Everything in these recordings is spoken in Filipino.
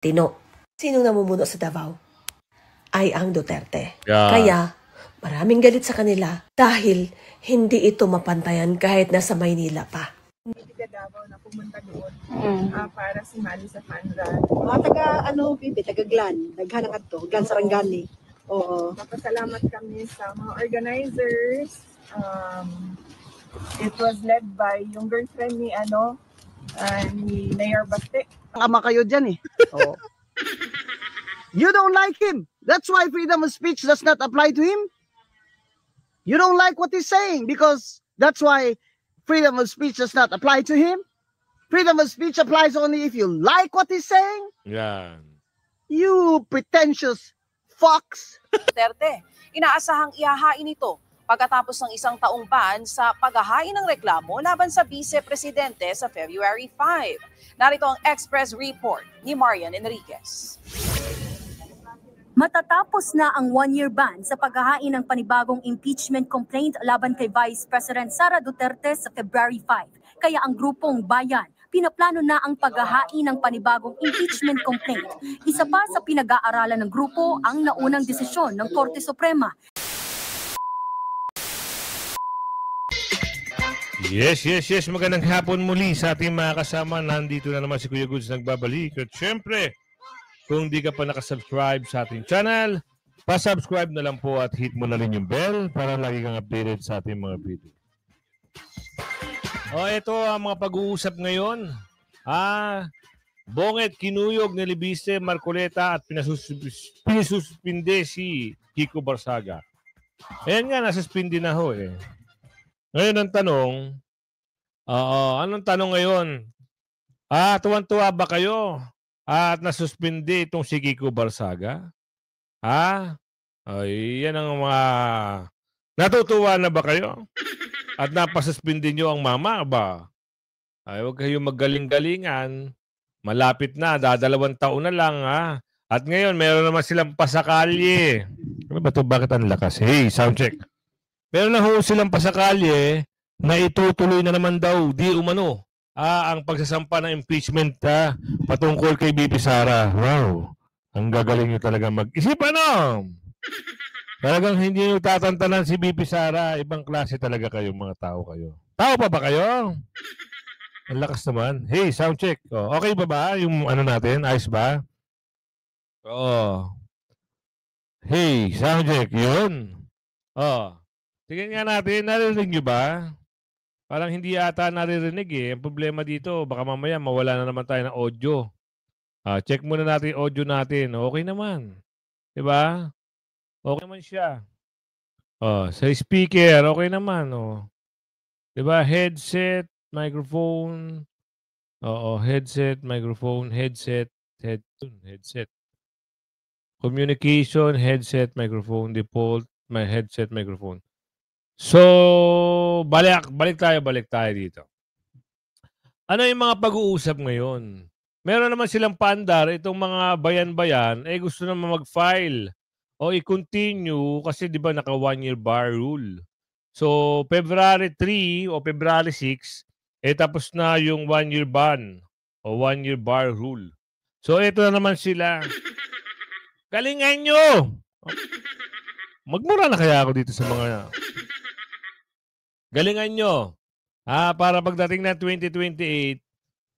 Tino, sinong namumuno sa Davao? Ay ang Duterte. Yeah. Kaya, maraming galit sa kanila dahil hindi ito mapantayan kahit nasa Maynila pa. Hindi ka Davao na pumunta doon para sumali sa fan run. Mga taga Glan, daghan ang adto, Glan Sarangani. Oo. Napasalamat kami sa mga organizers. It was led by yung girlfriend ni ni Mayor Baste. Ama kayo dyan eh. Oh. You don't like him. That's why freedom of speech does not apply to him. You don't like what he's saying because that's why freedom of speech does not apply to him. Freedom of speech applies only if you like what he's saying. Yan. You pretentious fox. Duterte, inaasahang ihahain ito pagkatapos ng isang taong ban sa paghahain ng reklamo laban sa vice-presidente sa February 5. Narito ang Express Report ni Marian Enriquez. Matatapos na ang one-year ban sa paghahain ng panibagong impeachment complaint laban kay Vice President Sara Duterte sa February 5. Kaya ang grupong Bayan, pinaplano na ang paghahain ng panibagong impeachment complaint. Isa pa sa pinag-aaralan ng grupo ang naunang desisyon ng Korte Suprema. Yes. Magandang hapon muli sa ating mga kasama. Nandito na naman si Kuya Goods nagbabalik. At syempre, kung di ka pa nakasubscribe sa ating channel, pa-subscribe na lang po at hit mo na rin yung bell para lagi kang updated sa ating mga video. Ito ang mga pag-uusap ngayon. Bonget, kinuyog, nilibiste, Marcoleta at pinasuspinde si Kiko Barsaga. Ayan nga, nasuspinde na ho eh. Ngayon ang tanong, anong tanong ngayon? Tuwan-tuwa ba kayo at nasuspinde itong si Kiko Barsaga? Yan ang mga... Natutuwa na ba kayo? At napasuspinde nyo ang mama ba? Huwag kayong maggaling-galingan. Malapit na, 2 taon na lang At ngayon, meron naman silang pasakalye. Ano ba ito? Bakit ang lakas? Hey, soundcheck. Meron na ho silang pasakalye na itutuloy na naman daw, di umano, ang pagsasampa ng impeachment patungkol kay BP Sara. Wow, ang gagaling nyo talaga mag-isip Talagang hindi nyo tatantanan si BP Sara. Ibang klase talaga kayo, mga tao kayo. Tao pa ba kayo? Ang lakas naman. Hey, soundcheck. Okay ba yung natin? Ayos ba? Hey, soundcheck. Yun. Tingnan nga natin, naririnig nyo ba? Parang hindi ata naririnig eh. Ang problema dito, baka mamaya mawala na naman tayo ng audio. Check muna natin yung audio natin. Okay naman. Diba? Okay naman siya. Sa speaker, okay naman. Diba? Headset, microphone. Headset, microphone, headset. Communication, headset, microphone, default, my headset, microphone. So, balik tayo dito. Ano yung mga pag-uusap ngayon? Meron naman silang paandar, itong mga bayan-bayan, gusto naman mag-file o i-continue kasi di ba naka 1-year bar rule. So, February 3 o February 6, tapos na yung 1-year ban o 1-year bar rule. So, ito na naman sila. Galingan nyo! Magmura na kaya ako dito sa mga... Galingan nyo. Para pagdating ng 2028,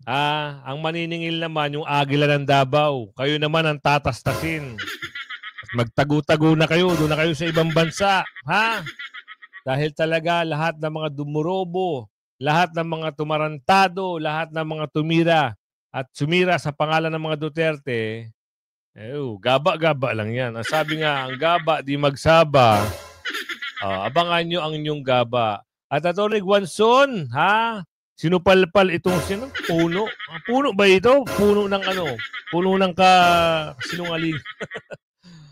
ang maniningil naman yung Agila ng Davao. Kayo naman ang tatastasin. Magtago-tago na kayo. Doon na kayo sa ibang bansa. Dahil talaga lahat ng mga dumurobo, lahat ng mga tumarantado, lahat ng mga tumira at sumira sa pangalan ng mga Duterte, gaba-gaba lang yan. Ang sabi nga, ang gaba di magsaba. Abangan nyo ang inyong gaba. At Atty. Guanzon, sinupalpal itong puno. Puno ba ito? Puno ng Puno ng sinungaling.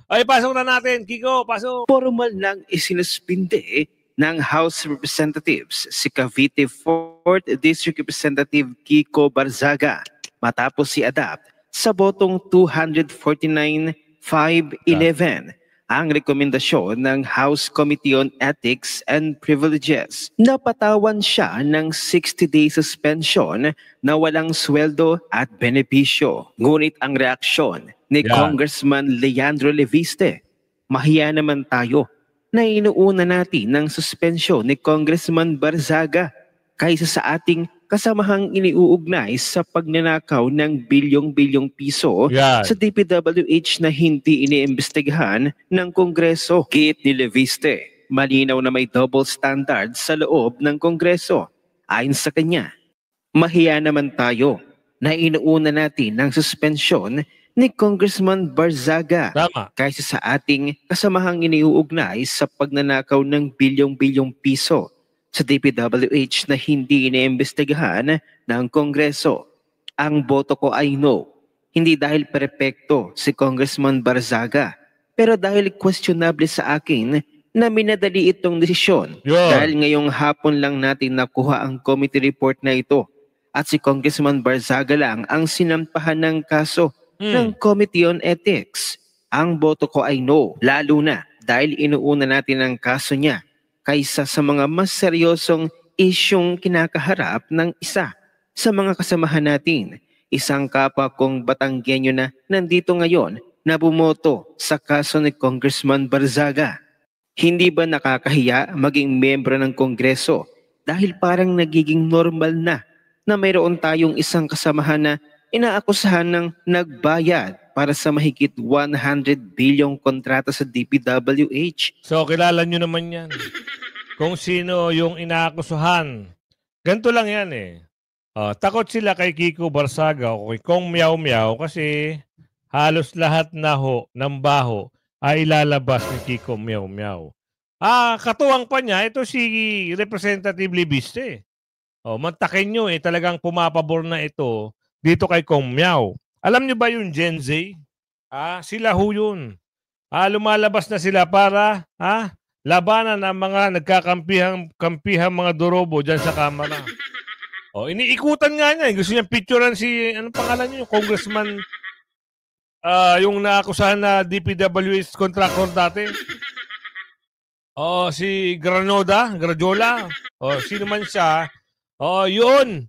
Ay, pasok na natin. Kiko, pasok. Formal lang isinuspinde ng House of Representatives si Cavite 4th District Representative Kiko Barzaga matapos si-adapt sa botong 249-511 ang rekomendasyon ng House Committee on Ethics and Privileges. Napatawan siya ng 60-day suspension na walang sweldo at benepisyo. Ngunit ang reaksyon ni Congressman Leandro Leviste, mahiya naman tayo na inuuna natin ng suspensyon ni Congressman Barzaga kaysa sa ating kasamahang iniuugnay sa pagnanakaw ng bilyong-bilyong piso sa DPWH na hindi iniimbestigahan ng Kongreso. Giit ni Leviste, malinaw na may double standard sa loob ng Kongreso. Ayon sa kanya, mahiya naman tayo na inuuna natin ng suspensyon ni Congressman Barzaga kaysa sa ating kasamahang iniuugnay sa pagnanakaw ng bilyong-bilyong piso sa DPWH na hindi iniimbestigahan ng Kongreso. Ang boto ko ay no. Hindi dahil perpekto si Congressman Barzaga, pero dahil questionable sa akin na minadali itong desisyon. Dahil ngayong hapon lang natin nakuha ang committee report na ito at si Congressman Barzaga lang ang sinampahan ng kaso ng Committee on Ethics. Ang boto ko ay no, lalo na dahil inuuna natin ang kaso niya kaysa sa mga mas seryosong isyong kinakaharap ng isa sa mga kasamahan natin. Isang kapwa kong Batanggenyo na nandito ngayon na bumoto sa kaso ni Congressman Barzaga. Hindi ba nakakahiya maging miyembro ng Kongreso dahil parang nagiging normal na mayroon tayong isang kasamahan na inaakusahan ng nagbayad para sa mahigit 100 bilyong kontrata sa DPWH. So, kilala nyo naman yan. Kung sino yung inaakusahan. Ganito lang yan eh. Takot sila kay Kiko Barzaga o kay Kong Miao Miao kasi halos lahat na ng baho ay ilalabas ni Kiko Miao Miao. Katuwang pa niya, ito si Representative Leviste. Mantakin nyo eh, talagang pumapabor na ito dito kay Kong Miao. Alam nyo ba yung Gen Z? Sila ho yun. Lumalabas na sila para labanan ang mga nagkakampihang mga dorobo dyan sa Kamara. Iniikutan nga niya. Gusto niya picturean si, anong pangalan niyo? Congressman, yung naakusahan na DPWH contractor dati. Si Gradiola. Sino man siya. Yun.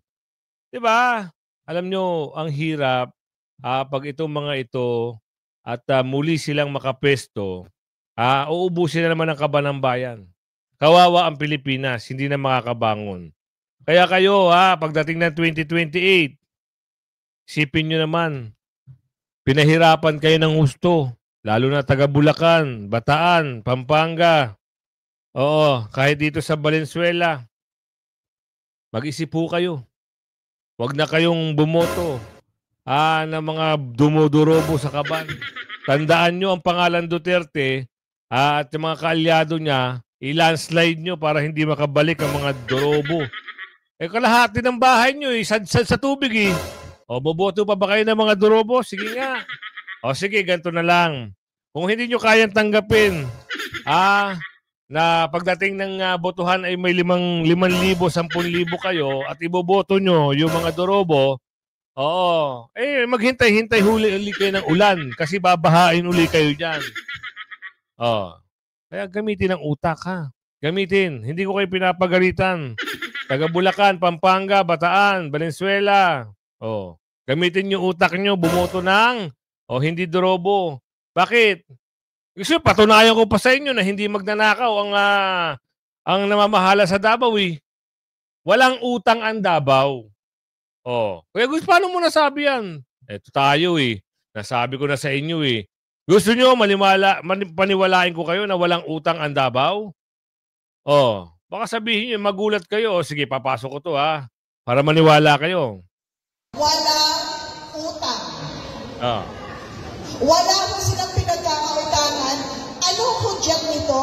Diba? Alam nyo, ang hirap pag itong mga ito at muli silang makapesto, uubusin na naman ang kaba ng bayan. Kawawa ang Pilipinas, hindi na makakabangon. Kaya kayo, pagdating ng 2028, isipin nyo naman, pinahirapan kayo ng husto, lalo na taga Bulacan, Bataan, Pampanga. Kahit dito sa Valenzuela. Mag-isip po kayo. Huwag na kayong bumoto ng mga dumudorobo sa kaban. Tandaan nyo ang pangalan Duterte at yung mga kaalyado niya, i-landslide nyo para hindi makabalik ang mga dorobo. Kalahati ng bahay nyo, sad-sad sa tubig eh. Boboto pa ba kayo ng mga dorobo? Sige nga. Sige, ganito na lang. Kung hindi nyo kayang tanggapin, na pagdating ng botohan ay may 5,000, 10,000 kayo at iboboto nyo yung mga dorobo, maghintay-hintay huli kayo ng ulan kasi babahain uli kayo dyan. Kaya gamitin ang utak Gamitin. Hindi ko kayo pinapagalitan. Taga Bulacan, Pampanga, Bataan, Valenzuela. Gamitin yung utak nyo, bumoto ng hindi dorobo. Bakit? Kasi patunayan ko pa sa inyo na hindi magnanakaw ang namamahala sa Davao eh. Walang utang ang Davao. Kaya gusto, paano mo nasabi yan? Ito tayo eh. Nasabi ko na sa inyo eh. Gusto nyo paniwalain ko kayo na walang utang ang Davao? Baka sabihin nyo, magulat kayo. Sige, papasok ko to para maniwala kayo. Walang utang. Wala mo silang pinagkakautangan. Anong hudyat nito?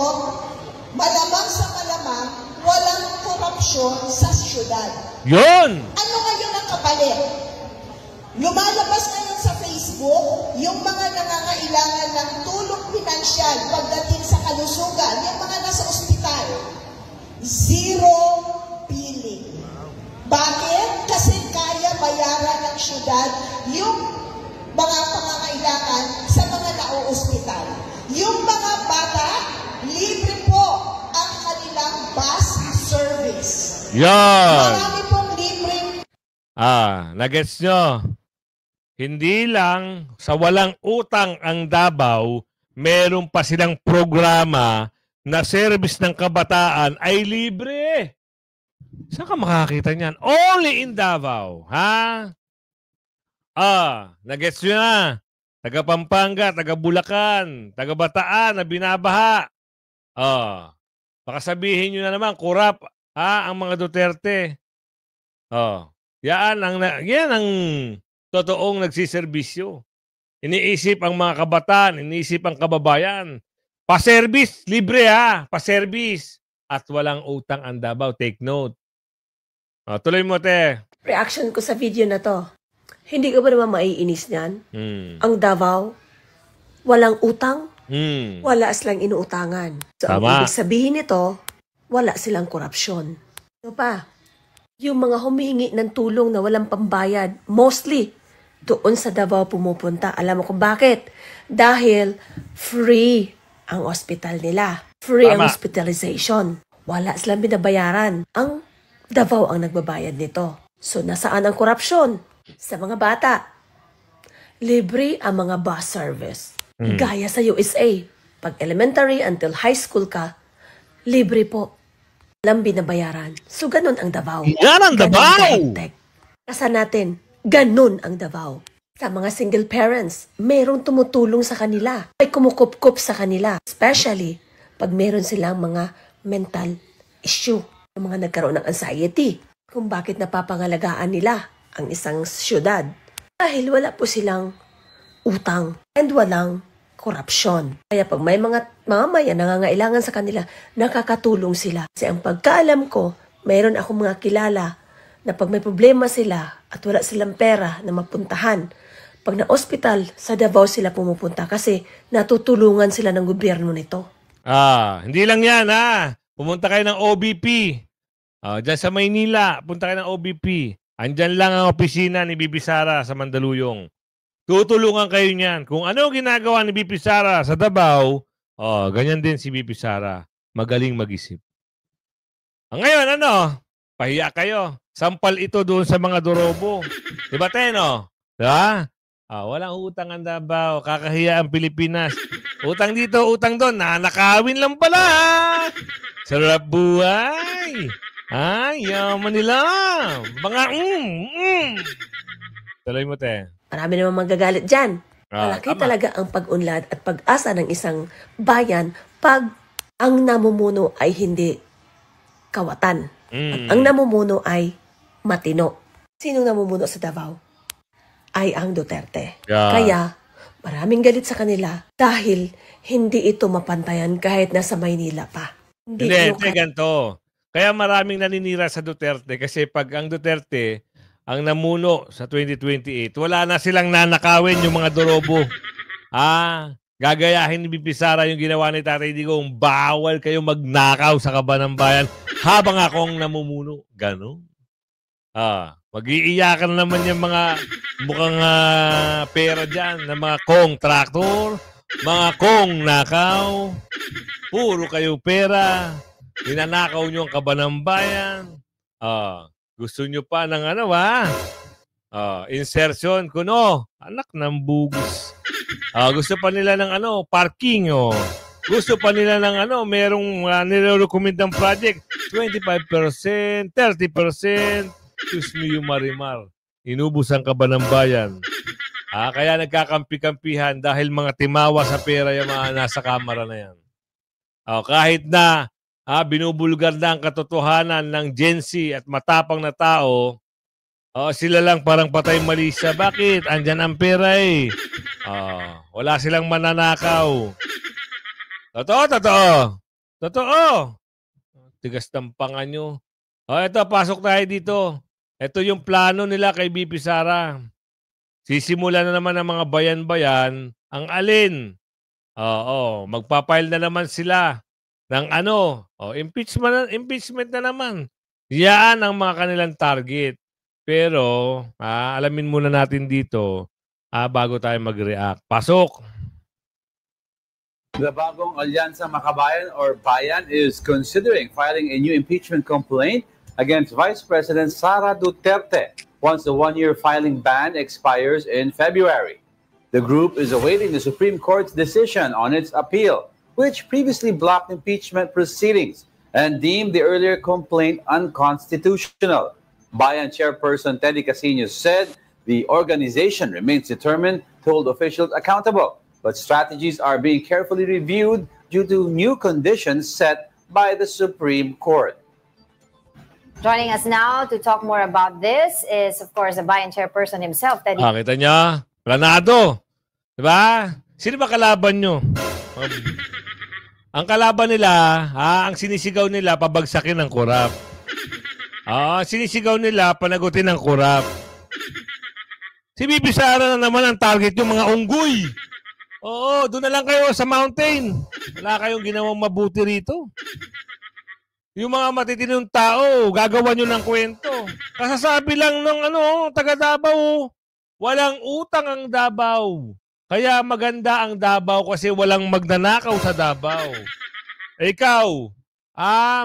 Malamang sa malamang, walang korupsyon sa syudad. Yun! Ano ngayon ang kapalit? Lumalabas ngayon sa Facebook, yung mga nangangailangan ng tulong pinansyal pagdating sa kalusugan, yung mga nasa ospital, zero billing. Bakit? Kasi kaya bayaran ng syudad yung mga pangangailangan sa mga nauospital. Yung mga Yan. Marami pong libreng Nagets nyo? Hindi lang sa walang utang ang Davao, meron pa silang programa na service ng kabataan ay libre. Saan ka makakita niyan? Only in Davao. Ha? Nagets nyo na. Taga Pampanga, taga Bulacan, taga Bataan na binabaha. Baka sabihin nyo na naman, kurap ang mga Duterte. Yan ang totoong nagsiservisyo. Iniisip ang mga kabataan, iniisip ang kababayan. Pa-service, libre pa-service. At walang utang ang Davao. Take note. Tuloy mo, te. Reaction ko sa video na to. Hindi ka ba naman maiinis niyan? Ang Davao, walang utang, wala silang inuutangan. So, ang Tama. ibig sabihin nito, wala silang korupsyon. Ano pa? Yung mga humihingi ng tulong na walang pambayad, mostly, doon sa Davao pumupunta. Alam mo kung bakit? Dahil free ang hospital nila. Free ang Tama. hospitalization. Wala silang binabayaran. Ang Davao ang nagbabayad nito. So, nasaan ang korupsyon? Sa mga bata. Libre ang mga bus service. Gaya sa USA. Pag elementary until high school ka, libre po. Walang binabayaran. So, ganun ang Davao. Yan ang Ganun Davao! ka-hectic. Kasa natin, ganun ang Davao. Sa mga single parents, mayroong tumutulong sa kanila. May kumukup-kup sa kanila. Especially, pag meron silang mga mental issue. Yung mga nagkaroon ng anxiety. Kung bakit napapangalagaan nila ang isang syudad. Dahil wala po silang utang and walang korupsyon. Kaya pag may mga mamamayan nangangailangan sa kanila, nakakatulong sila. Kasi ang pagkaalam ko, mayroon akong mga kilala na pag may problema sila at wala silang pera na mapuntahan, pag na-hospital, sa Davao sila pumupunta kasi natutulungan sila ng gobyerno nito. Hindi lang yan, Pumunta kayo ng OBP. Diyan sa Maynila, punta kayo ng OBP. Andyan lang ang opisina ni Bibi Sara sa Mandaluyong. Tutulungan kayo niyan. Kung ano ang ginagawa ni Bibi Sara sa Davao, ganyan din si Bibi Sara. Magaling mag-isip. Ngayon, pahiya kayo. Sampal ito doon sa mga Dorobo. Diba, Teno? Diba? Walang utang ang Davao. Kakahiya ang Pilipinas. Utang dito, utang doon. Nanakawin lang pala. Sarap buhay. Yaman nila. Mga Tuloy mo, te. Marami naman magagalit dyan. Malaki Tama. talaga ang pag-unlad at pag-asa ng isang bayan pag ang namumuno ay hindi kawatan. At ang namumuno ay matino. Sinong namumuno sa Davao? Ay ang Duterte. Yeah. Kaya maraming galit sa kanila dahil hindi ito mapantayan kahit nasa Maynila pa. Hindi, ganito. Kaya maraming naninira sa Duterte kasi pag ang Duterte ang namuno sa 2028, wala na silang nanakawin yung mga Dorobo. Gagayahin ni Bibi Sara yung ginawa ni Tatay Digong, bawal kayo magnakaw sa Kaban ng Bayan habang akong namumuno. Ganon. Mag-iiyakan naman yung mga mukhang pera dyan na mga kong traktor, mga kong nakaw, puro kayo pera. Ninanakaw nyo ang Kaban ng Bayan. Gusto nyo pa ng insertion kuno. Anak ng bugis. Gusto pa nila ng parking. Gusto pa nila ng merong nire-recommend ng project. 25%, 30%. Diyos mo yung marimar. Inubos ang Kaban ng Bayan. Kaya nagkakampi-kampihan dahil mga timawa sa pera yung mga nasa kamara na yan. Kahit na binubulgar na ang katotohanan ng Gen Z at matapang na tao, sila lang parang patay malisa. Bakit? Andyan ang pera eh. Wala silang mananakaw. Totoo. Tigas ng panga nyo. Ito, pasok tayo dito. Ito yung plano nila kay Bibi Sara. Sisimula na naman ang mga bayan-bayan ang alin. Magpapile na naman sila ng impeachment na naman. Yan ang mga kanilang target. Pero, alamin muna natin dito bago tayo mag-react. Pasok! The Bagong Alyansa Makabayan or Bayan is considering filing a new impeachment complaint against Vice President Sara Duterte once the one-year filing ban expires in February. The group is awaiting the Supreme Court's decision on its appeal, which previously blocked impeachment proceedings and deemed the earlier complaint unconstitutional. Bayan Chairperson Teddy Casinos said the organization remains determined to hold officials accountable, but strategies are being carefully reviewed due to new conditions set by the Supreme Court. Joining us now to talk more about this is, of course, the Bayan Chairperson himself, Teddy. Kita niya, planado. Diba? Sino ba kalaban nyo? Ang kalaban nila, ang sinisigaw nila, pabagsakin ng korap. Sinisigaw nila, panagutin ng korap. Si Bibi Sara na naman ang target yung mga unggoy. Oo, doon na lang kayo sa mountain. Wala kayong ginawang mabuti rito. Yung mga matitinong tao, gagawa nyo ng kwento. Kasasabi lang ng taga Davao, walang utang ang Davao. Kaya maganda ang Davao kasi walang magnanakaw sa Davao. Ikaw,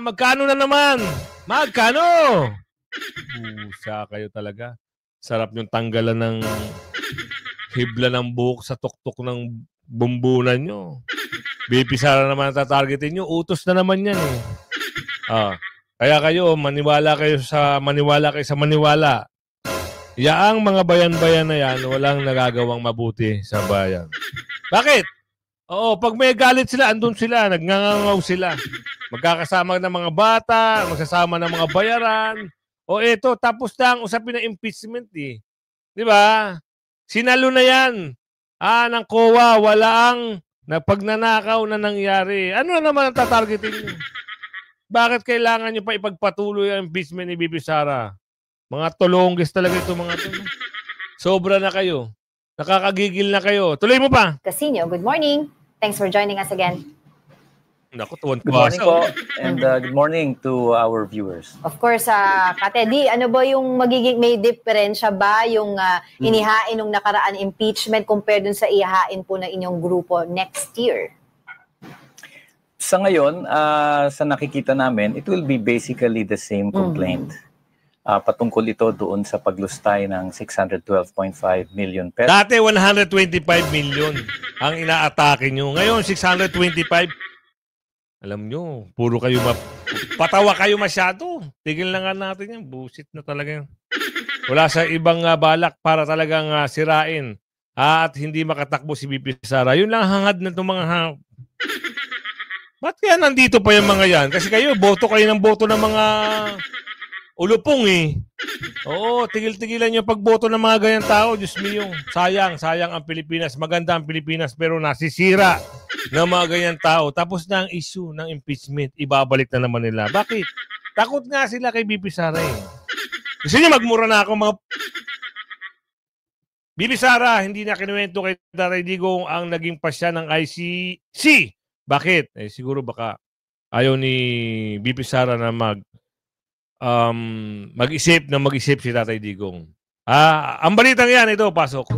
magkano na naman? Magkano? Pusa kayo talaga. Sarap yung tanggalan ng hibla ng buhok sa tuktok ng bumbunan nyo. Bibi Sara naman tatargetin nyo. Utos na naman yan eh. Kaya kayo, maniwala kayo sa maniwala. Yaang mga bayan-bayan na yan, walang nagagawang mabuti sa bayan. Bakit? Oo, pag may galit sila, andun sila, nagngangangaw sila. Magkakasama ng mga bata, magsasama ng mga bayaran. O eto, tapos na ang usapin ng impeachment eh. Di ba? Sinalo na yan. Ng COA, wala ang pagnanakaw na nangyari. Ano na naman ang tatargetin nyo? Bakit kailangan nyo pa ipagpatuloy ang impeachment ni Bibi Sara? Mga tulonggis talaga ito mga ito. Sobra na kayo. Nakakagigil na kayo. Tuloy mo pa. Casino, good morning. Thanks for joining us again. Naku, tuwan Good morning po. And good morning to our viewers. Of course, Katedi, ano ba yung magiging, may diferensya ba yung inihain ng nakaraan impeachment compared dun sa ihain po ng inyong grupo next year? Sa ngayon, sa nakikita namin, it will be basically the same complaint. Patungkol ito doon sa paglustay ng 612.5 million pesos. Dati 125 million ang inaatake nyo. Ngayon 625. Alam nyo, puro kayo patawa kayo masyado. Tigil na nga natin yan. Bullshit na talaga yan. Wala sa ibang balak para talagang sirain at hindi makatakbo si Bibi Sara. Yun lang hangad na itong mga Ba't kaya nandito pa yung mga yan? Kasi kayo ng boto ng mga ulupong eh. Oo, tigil-tigilan yung pagboto ng mga ganyan tao. Diyos mio, sayang ang Pilipinas. Maganda ang Pilipinas pero nasisira ng mga ganyan tao. Tapos na ang issue ng impeachment, ibabalik na naman nila. Bakit? Takot nga sila kay Bibi Sara eh. Gusto niyo magmura na ako mga... Bibi Sara, hindi na kinuwento kay Tatay Digong ang naging pasya ng ICC. Bakit? Siguro baka ayaw ni Bibi Sara na mag-isip si Tatay Digong. Ang balitang yan, ito, pasok.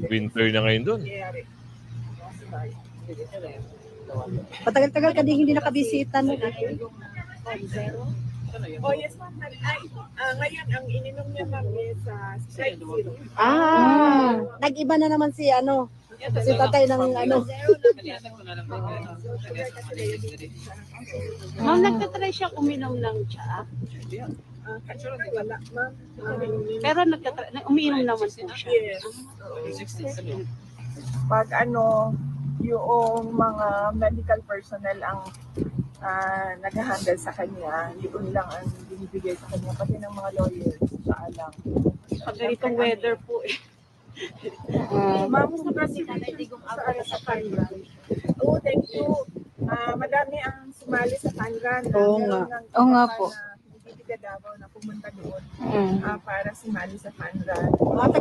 Winter na ngayon doon. Patagal-tagal ka hindi nakabisita. Oh, yes, ma'am. Ngayon, ang ininom niya, ma'am, is Sprite Zero. Nag-iba na naman si tatay ng Ma'am, nagtatry siya uminom ng tsa. Wala, ma'am. Pero umiinom naman po siya. Yes. Pag yung mga medical personnel ang nag-handle sa kanya, yun lang ang binibigay sa kanya, pati ng mga lawyers, siya lang. Pag ganitong weather po eh. Ma'am, sa Panran. Oo, thank you. Madami ang sumali sa Panran. Oo nga po. Hindi ka Davao na pumunta doon para sumali sa Panran. Mga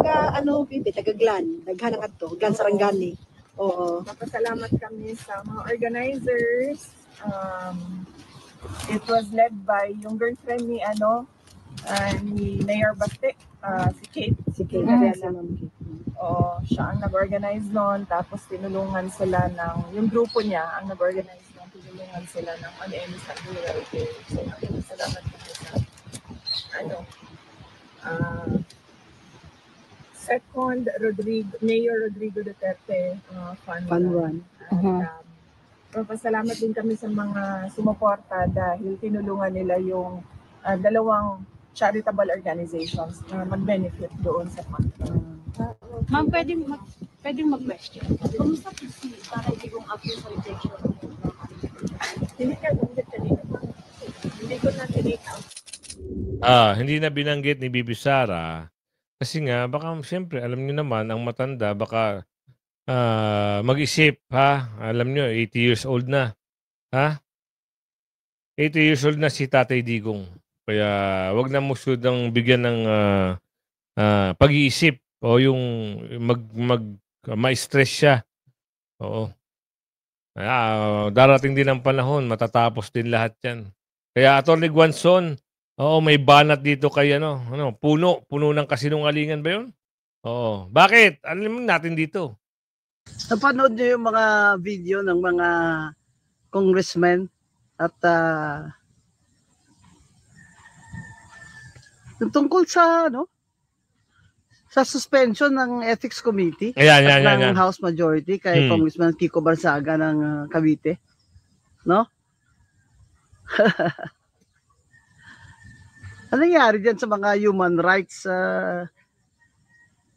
taga Glan. Daghan ang Glan Sarangani. Oo. Napasalamat kami sa mga organizers. It was led by yung girlfriend ni Mayor Baste, si Kate. Oo, siya ang nag-organize noon, tapos tinulungan sila yung grupo niya ang nag-organize noon, tinulungan sila ng sa Duterte. So, salamat po sa, second, Mayor Rodrigo Duterte Fund Run. Pasalamat din kami sa mga sumuporta dahil tinulungan nila yung dalawang charitable organizations na mag-benefit doon sa fund. Ma'am, pwedeng mag-question. Kumusta po si Tatay Digong after sa election? Hindi ka banggit kanina. Hindi ko na tinake out. Hindi na binanggit ni Bibi Sara kasi nga baka siyempre alam niyo naman ang matanda baka mag-isip ha. Alam niyo 80 years old na. Ha? 80 years old na si Tatay Digong. Kaya wag na musudang bigyan ng pag-iisip o yung ma-stress siya. Oo. Darating din ang panahon, matatapos din lahat 'yan. Kaya Atty. Guanzon, oo, may banat dito kay puno ng kasinungalingan ba 'yun? Oo. Bakit? Alam natin dito. Napanood niyo yung mga video ng mga congressmen at tungkol sa sa suspension ng Ethics Committee ng House Majority kay Congressman Kiko Barsaga ng Cavite. No? Ano nangyari dyan sa mga human rights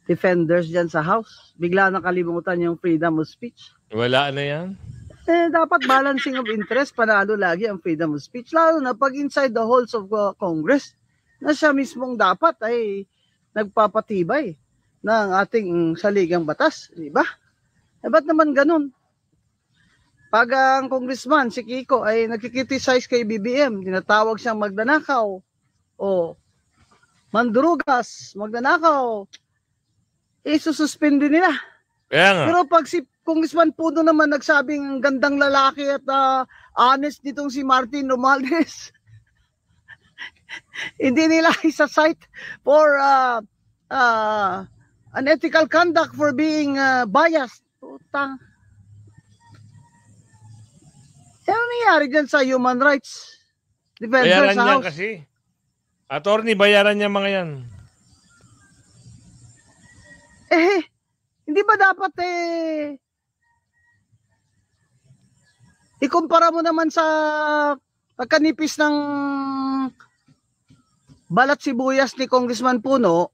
defenders dyan sa House? Bigla nakalimutan yung freedom of speech. Wala na yan. Dapat balancing of interest, panalo lagi ang freedom of speech. Lalo na pag inside the halls of Congress, na siya mismong dapat ay nagpapatibay ng ating saligang batas, di ba? Ba't naman ganun? Pag ang congressman, si Kiko, ay nagkikriticize kay BBM, tinatawag siyang magnanakaw, o mandurugas, magnanakaw, isususpindi nila. Pero pag si Congressman Puno naman nagsabing gandang lalaki at honest nitong si Martin Romualdez, hindi nila isa-cite for unethical conduct for being biased. Putang. Ano nangyari dyan sa human rights defenders bayaran sa niya House? kasi. Attorney, bayaran niya mga yan. Hindi ba dapat ikumpara mo naman sa pagkanipis ng balat sibuyas ni Congressman Puno,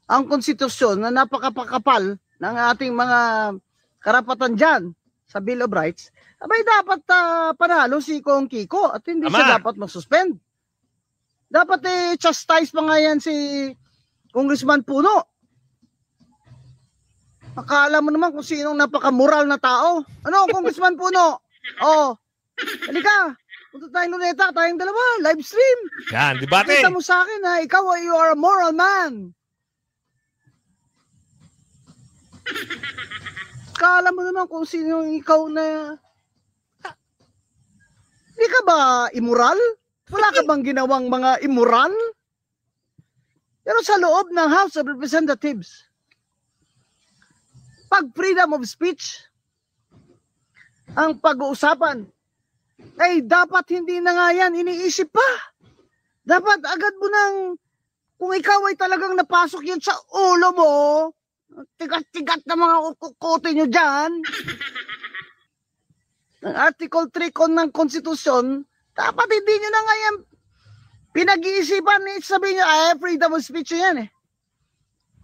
ang konstitusyon na napakapakapal ng ating mga karapatan dyan sa Bill of Rights, abay dapat panalo si Kong Kiko at hindi siya dapat mag-suspend. Dapat chastise pa nga yan si Congressman Puno. Akala mo naman kung sinong napaka-moral na tao. Ano, Congressman Puno? Halika. Punta tayong Luneta, tayong dalawa, live stream. Yan, debate. Kita mo sa akin na ikaw you are a moral man. Akala mo naman kung sino ikaw na... Hindi ka ba immoral? Wala ka bang ginawang mga immoral? Pero sa loob ng House of Representatives, pag freedom of speech ang pag-uusapan, ay dapat hindi na nga yan iniisip pa. Dapat agad mo nang, kung ikaw ay talagang napasok yun sa ulo mo, tigat-tigat na mga ukukote nyo dyan, ng Article 3 ng Konstitusyon, dapat hindi nyo na nga yan pinag-iisipan. Sabihin nyo, freedom of speech yan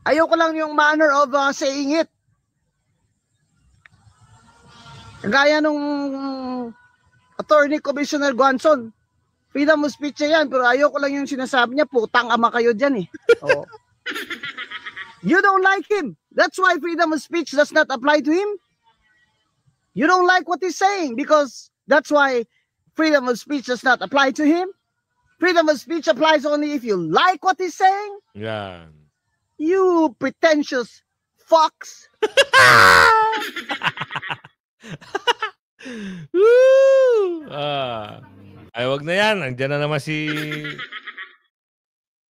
Ayoko lang yung manner of saying it. Gaya nung Attorney Commissioner Guanzon, freedom of speech yan, pero ayoko lang yung sinasabi niya, putang ama kayo dyan You don't like him. That's why freedom of speech does not apply to him. You don't like what he's saying because that's why freedom of speech does not apply to him. Freedom of speech applies only if you like what he's saying. Yeah. You pretentious fox. Ay, wag na yan. Andiyan na naman si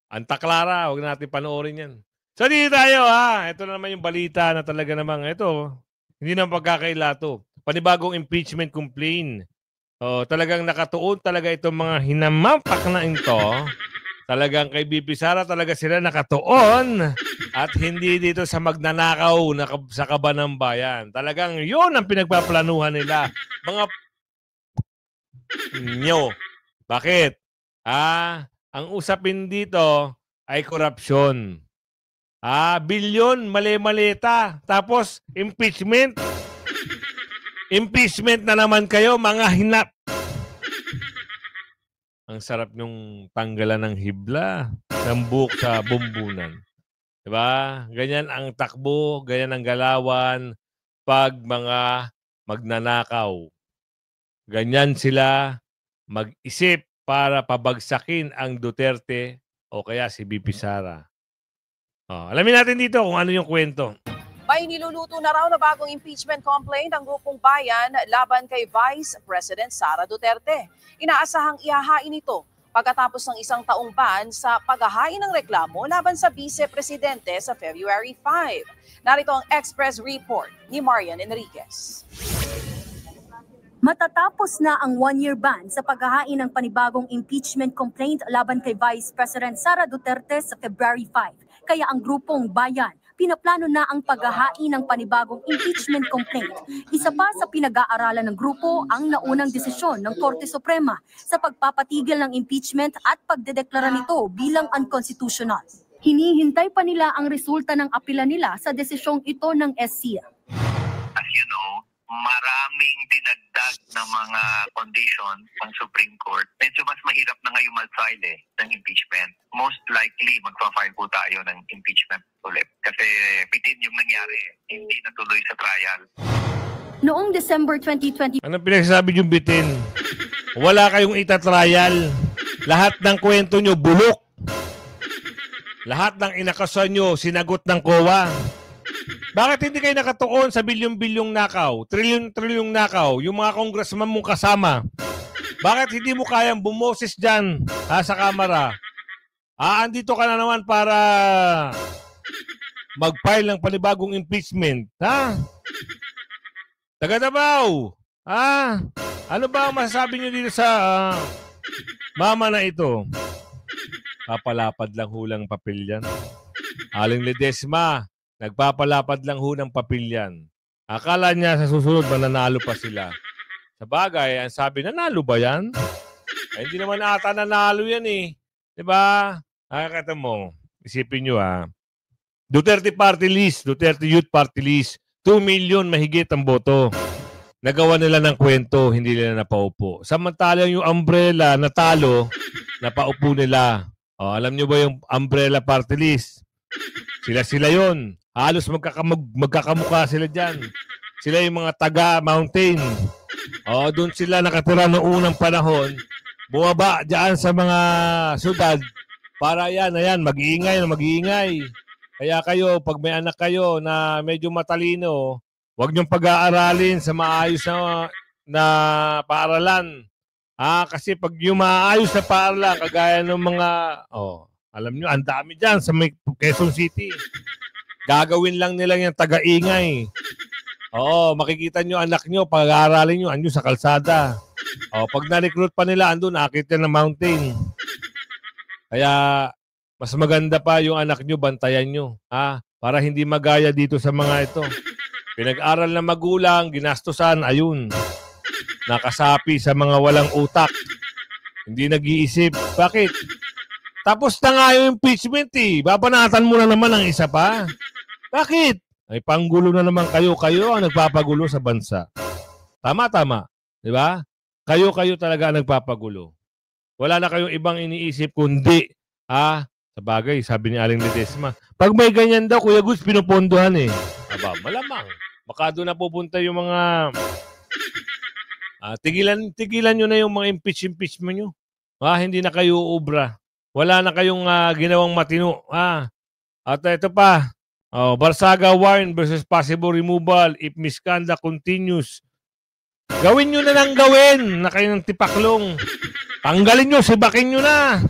Anta Clara. Wag na natin panoorin yan. So dito tayo ha. Ito na naman yung balita na talaga namang ito. Hindi na pagkakailato. Panibagong impeachment complaint. Talagang nakatuon talaga itong mga hinamampak na ito. Talagang kay BP Sara talaga sila nakatuon at hindi dito sa magnanakaw sa kaban ng bayan. Talagang yun ang pinagpaplanuhan nila. Mga nyo. Bakit? Ang usapin dito ay korupsyon. Bilyon, mali-malita. Tapos, impeachment. Impeachment na naman kayo, mga hinap. Ang sarap nung tanggalan ng hibla, ng buhok sa bumbunan. Diba? Ganyan ang takbo, ganyan ang galawan pag mga magnanakaw. Ganyan sila mag-isip para pabagsakin ang Duterte o kaya si BP Sara. Alamin natin dito kung ano yung kwento. May niluluto na raw na bagong impeachment complaint ang grupong bayan laban kay Vice President Sara Duterte. Inaasahang ihahain ito pagkatapos ng isang taong ban sa paghahain ng reklamo laban sa Vice Presidente sa February 5. Narito ang Express Report ni Marian Enriquez. Matatapos na ang one-year ban sa paghahain ng panibagong impeachment complaint laban kay Vice President Sara Duterte sa February 5. Kaya ang grupong bayan, pinaplano na ang paghahain ng panibagong impeachment complaint. Isa pa sa pinag-aaralan ng grupo ang naunang desisyon ng Korte Suprema sa pagpapatigil ng impeachment at pagdedeklara nito bilang unconstitutional. Hinihintay pa nila ang resulta ng apela nila sa desisyong ito ng SC. As you know, maraming dinagdag na mga condition ang Supreme Court. Medyo mas mahirap na ngayon mag-file ng impeachment. Most likely, magpa-file po tayo ng impeachment ulit. Kasi bitin yung nangyari, hindi natuloy sa trial. Noong December 2020... Anong pinagsasabi yung bitin? Wala kayong itatrial. Lahat ng kwento nyo, bulok. Lahat ng inakasan nyo, sinagot ng COA. Bakit hindi kayo nakatuon sa bilyong-bilyong nakaw, trilyon-trilyong nakaw, yung mga congressman mong kasama? Bakit hindi mo kayang bumoses dyan sa kamera? Andito ka na naman para mag-file ng panibagong impeachment. Taga Davao. Ano ba ang masasabi nyo dito sa mama na ito? Papalapad lang hulang papel yan. Aling Ledesma, nagpapalapad lang ho ng papel yan. Akala niya sa susunod mananalo pa sila. Sa bagay, ang sabi, nanalo ba yan? Hindi naman ata nanalo yan eh. Diba? Nakakata mo, isipin nyo Duterte Party List, Duterte Youth Party List, 2 million mahigit ang boto. Nagawa nila ng kwento, hindi nila napaupo. Samantalang yung umbrella natalo, napaupo nila. Alam nyo ba yung umbrella party list? Sila yon. Halos magkakamukha sila dyan. Sila yung mga taga-mountain. Doon sila nakatira noong unang panahon. Bumaba dyan sa mga syudad para yan, mag-iingay. Kaya kayo, pag may anak kayo na medyo matalino, huwag niyong pag-aaralin sa maayos na paaralan. Kasi pag yung maayos na paaralan, kagaya ng mga, alam nyo, ang dami dyan sa Quezon City. Gagawin lang nila yung taga-ingay. Makikita nyo anak nyo, pag-aaralin nyo, andun sa kalsada. Pag na-recruit pa nila, andun, akit yan ng mountain. Kaya, mas maganda pa yung anak nyo, bantayan nyo. Para hindi magaya dito sa mga ito. Pinag-aral na magulang, ginastusan, ayun. Nakasapi sa mga walang utak. Hindi nag-iisip. Bakit? Tapos na nga yung impeachment Babanatan mo na naman ang isa pa. Bakit? Ay panggulo na naman kayo. Kayo ang nagpapagulo sa bansa. Tama. Diba? Kayo talaga ang nagpapagulo. Wala na kayong ibang iniisip kundi, sa bagay, sabi ni Aling Ledesma, pag may ganyan daw, Kuya Gus, pinupondohan malamang. Baka doon na pupunta yung mga... tigilan nyo na yung mga impeachment nyo. Hindi na kayo uubra. Wala na kayong ginawang matino. At ito pa, Barsaga warn versus possible removal if misconduct continues. Gawin nyo na lang gawin na kayo ng tipaklong. Tanggalin nyo, sibakin nyo na.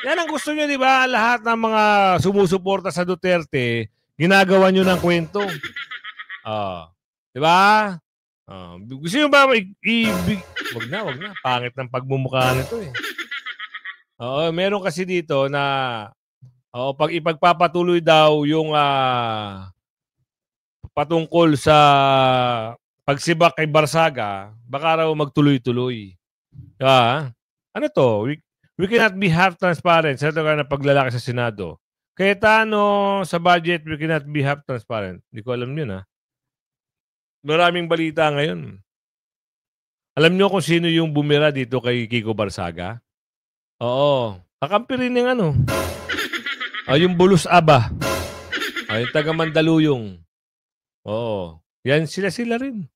Yan ang gusto nyo, di ba? Lahat ng mga sumusuporta sa Duterte, ginagawa nyo ng kwento. Di ba? Gusto nyo ba wag na. Pangit ng pagmumukha nito eh. Meron kasi dito na pag ipagpapatuloy daw yung patungkol sa pagsibak kay Barsaga, baka raw magtuloy-tuloy. Diba? Ano to? We cannot be half transparent. Sa ito ka na paglalaki sa Senado. Cayetano, sa budget, we cannot be half transparent. Hindi ko alam yun, ha? Maraming balita ngayon. Alam nyo kung sino yung bumira dito kay Kiko Barsaga? Oo. Kakampi rin ng ano. Yung Bulus Aba. Yung taga Mandaluyong. Oo. Yan sila rin.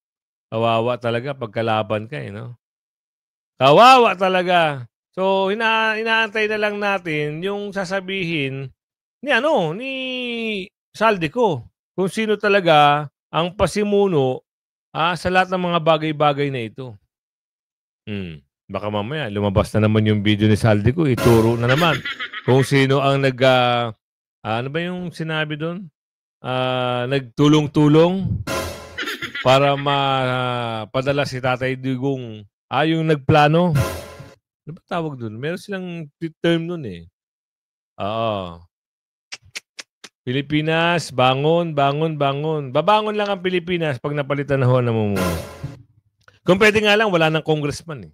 Kawawa talaga pagkalaban ka, no? Kawawa talaga. So, inaantay na lang natin yung sasabihin ni Saldico. Kung sino talaga ang pasimuno sa lahat ng mga bagay-bagay na ito. Baka mamaya, lumabas na naman yung video ni Saldico, ituro na naman kung sino ang ano ba yung sinabi doon? Nagtulong-tulong para mapadala si Tatay Digong. Yung nagplano. Ano ba tawag doon? Meron silang term doon eh. Pilipinas, bangon, bangon, bangon. Babangon lang ang Pilipinas pag napalitan na ho na mamumuno. Kung pwede nga lang, wala ng congressman eh.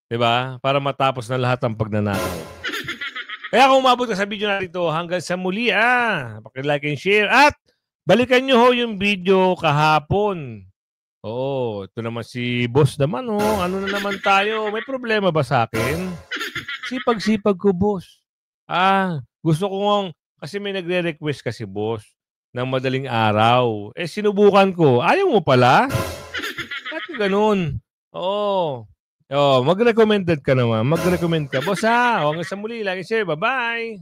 Diba? Para matapos na lahat ang pagnanakaw. Kaya kung umabot ka sa video na ito, hanggang sa muli, paki-like and share. At balikan nyo ho yung video kahapon. Oo, ito naman si boss naman. Ano na naman tayo? May problema ba sa akin? Sipag-sipag ko, boss. Gusto ko kasi may nagre-request kasi, boss, ng madaling araw. Sinubukan ko. Ayaw mo pala? Bakit ganun? Oo. Mag-recommended ka naman. Mag-recommend ka. Boss, hanggang sa muli. Lagi share. Bye-bye.